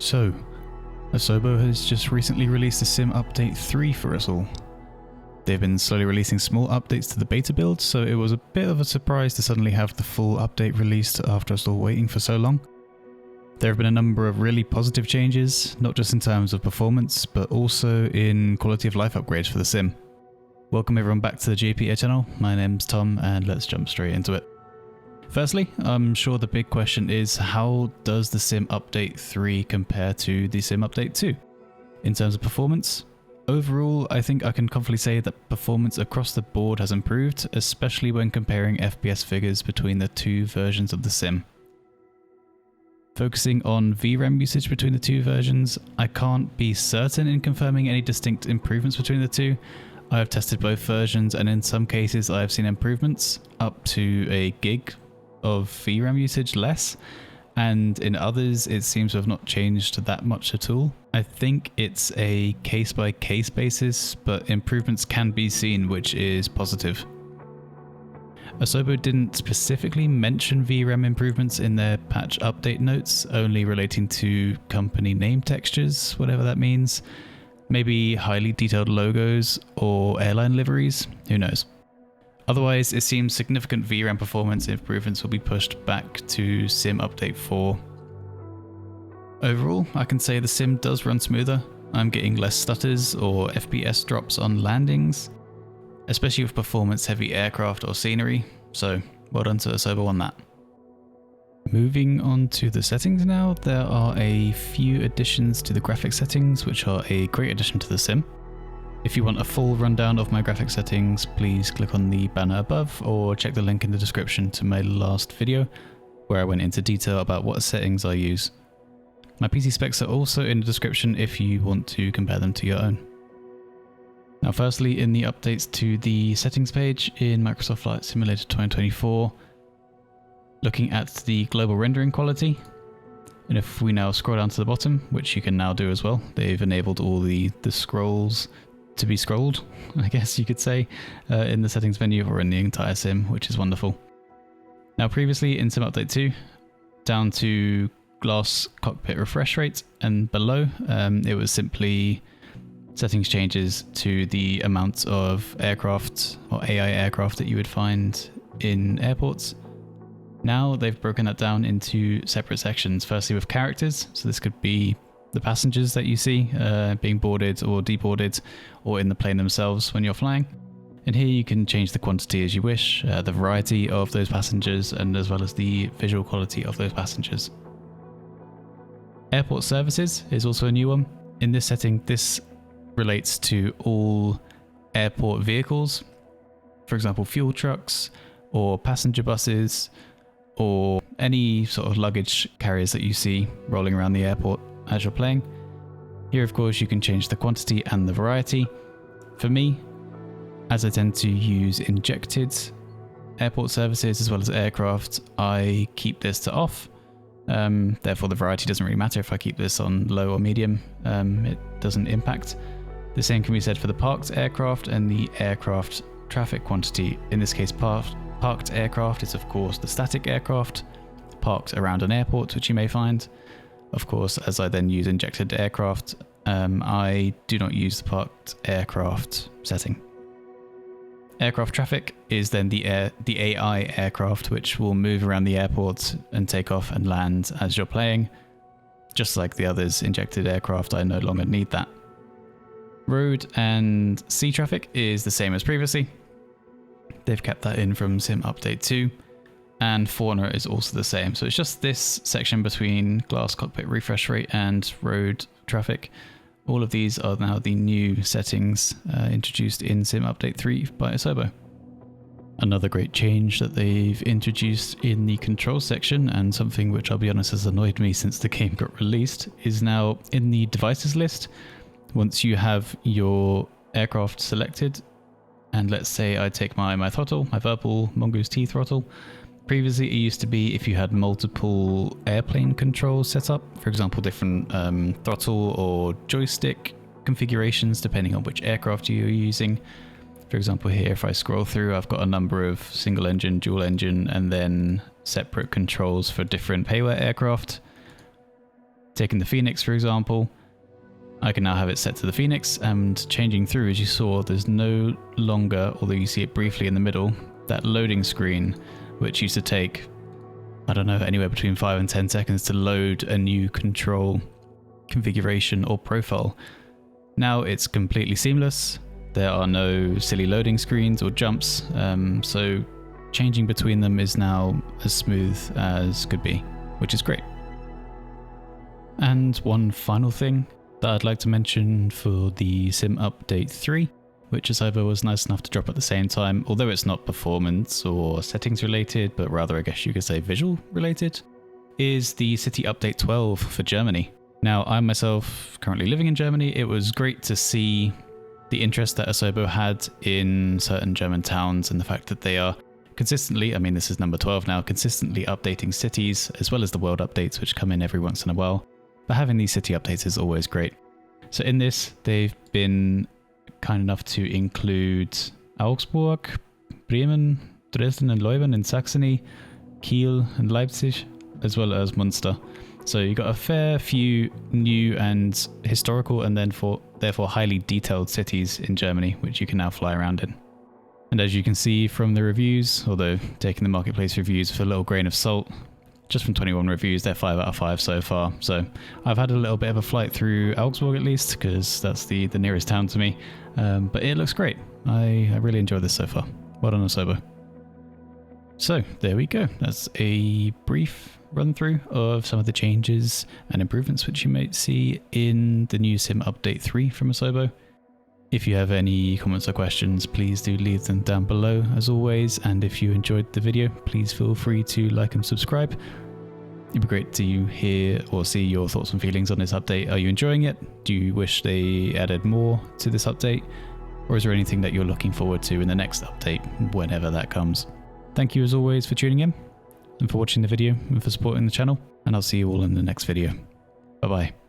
So, Asobo has just recently released a Sim Update 3 for us all. They've been slowly releasing small updates to the beta build, so it was a bit of a surprise to suddenly have the full update released after us all waiting for so long. There have been a number of really positive changes, not just in terms of performance, but also in quality of life upgrades for the sim. Welcome everyone back to the JP channel, my name's Tom and let's jump straight into it. Firstly, I'm sure the big question is, how does the Sim Update 3 compare to the Sim Update 2? In terms of performance, overall I think I can confidently say that performance across the board has improved, especially when comparing FPS figures between the two versions of the sim. Focusing on VRAM usage between the two versions, I can't be certain in confirming any distinct improvements between the two. I have tested both versions and in some cases I have seen improvements up to a gig of VRAM usage less, and in others it seems to have not changed that much at all. I think it's a case by case basis, but improvements can be seen, which is positive. Asobo didn't specifically mention VRAM improvements in their patch update notes, only relating to company name textures, whatever that means. Maybe highly detailed logos or airline liveries, who knows. Otherwise, it seems significant VRAM performance improvements will be pushed back to Sim Update 4. Overall, I can say the sim does run smoother. I'm getting less stutters or FPS drops on landings, especially with performance heavy aircraft or scenery, so well done to Asobo on that. Moving on to the settings now, there are a few additions to the graphics settings which are a great addition to the sim. If you want a full rundown of my graphics settings, please click on the banner above or check the link in the description to my last video where I went into detail about what settings I use. My PC specs are also in the description if you want to compare them to your own. Now firstly, in the updates to the settings page in Microsoft Flight Simulator 2024, looking at the global rendering quality, and if we now scroll down to the bottom, which you can now do as well, they've enabled all the scrolls to be scrolled, I guess you could say, in the settings menu or in the entire sim, which is wonderful. Now previously in Sim Update 2, down to glass cockpit refresh rate and below, it was simply settings changes to the amount of aircraft or AI aircraft that you would find in airports. Now they've broken that down into separate sections, firstly with characters, so this could be the passengers that you see being boarded or deboarded, or in the plane themselves when you're flying. And here you can change the quantity as you wish, the variety of those passengers, and as well as the visual quality of those passengers. Airport services is also a new one. In this setting, this relates to all airport vehicles, for example fuel trucks or passenger buses or any sort of luggage carriers that you see rolling around the airport as you're playing. Here of course you can change the quantity and the variety. For me, as I tend to use injected airport services as well as aircraft, I keep this to off. Therefore the variety doesn't really matter if I keep this on low or medium, it doesn't impact. The same can be said for the parked aircraft and the aircraft traffic quantity. In this case, parked aircraft is of course the static aircraft parked around an airport, which you may find. Of course, as I then use injected aircraft, I do not use the parked aircraft setting. Aircraft traffic is then the AI aircraft, which will move around the airport and take off and land as you're playing. Just like the others, injected aircraft, I no longer need that. Road and sea traffic is the same as previously. They've kept that in from Sim Update 2. And fauna is also the same. So it's just this section between glass cockpit refresh rate and road traffic. All of these are now the new settings introduced in Sim Update 3 by Asobo. Another great change that they've introduced in the control section, and something which I'll be honest has annoyed me since the game got released, is now in the devices list. Once you have your aircraft selected, and let's say I take my throttle, my Virpil Mongoose T throttle. Previously it used to be if you had multiple airplane controls set up, for example different throttle or joystick configurations depending on which aircraft you're using. For example here, if I scroll through, I've got a number of single engine, dual engine, and then separate controls for different payware aircraft. Taking the Phoenix, for example, I can now have it set to the Phoenix, and changing through, as you saw, there's no longer, although you see it briefly in the middle, that loading screen, which used to take, I don't know, anywhere between 5 and 10 seconds to load a new control configuration or profile. Now it's completely seamless. There are no silly loading screens or jumps, so changing between them is now as smooth as could be, which is great. And one final thing that I'd like to mention for the Sim Update 3, which Asobo was nice enough to drop at the same time, although it's not performance or settings related, but rather I guess you could say visual related, is the City Update 12 for Germany. Now, I myself currently living in Germany. It was great to see the interest that Asobo had in certain German towns and the fact that they are consistently, I mean this is number 12 now, consistently updating cities as well as the world updates which come in every once in a while. But having these city updates is always great. So in this, they've been kind enough to include Augsburg, Bremen, Dresden and Leuven in Saxony, Kiel and Leipzig, as well as Munster. So you got a fair few new and historical and then therefore highly detailed cities in Germany, which you can now fly around in. And as you can see from the reviews, although taking the marketplace reviews with a little grain of salt, just from 21 reviews, they're 5 out of 5 so far. So I've had a little bit of a flight through Augsburg at least, because that's the nearest town to me. But it looks great. I really enjoyed this so far. Well done, Asobo. So there we go. That's a brief run through of some of the changes and improvements which you might see in the new Sim Update 3 from Asobo. If you have any comments or questions, please do leave them down below as always, and if you enjoyed the video, please feel free to like and subscribe. It'd be great to hear or see your thoughts and feelings on this update. Are you enjoying it? Do you wish they added more to this update? Or is there anything that you're looking forward to in the next update, whenever that comes? Thank you as always for tuning in and for watching the video and for supporting the channel, and I'll see you all in the next video. Bye bye.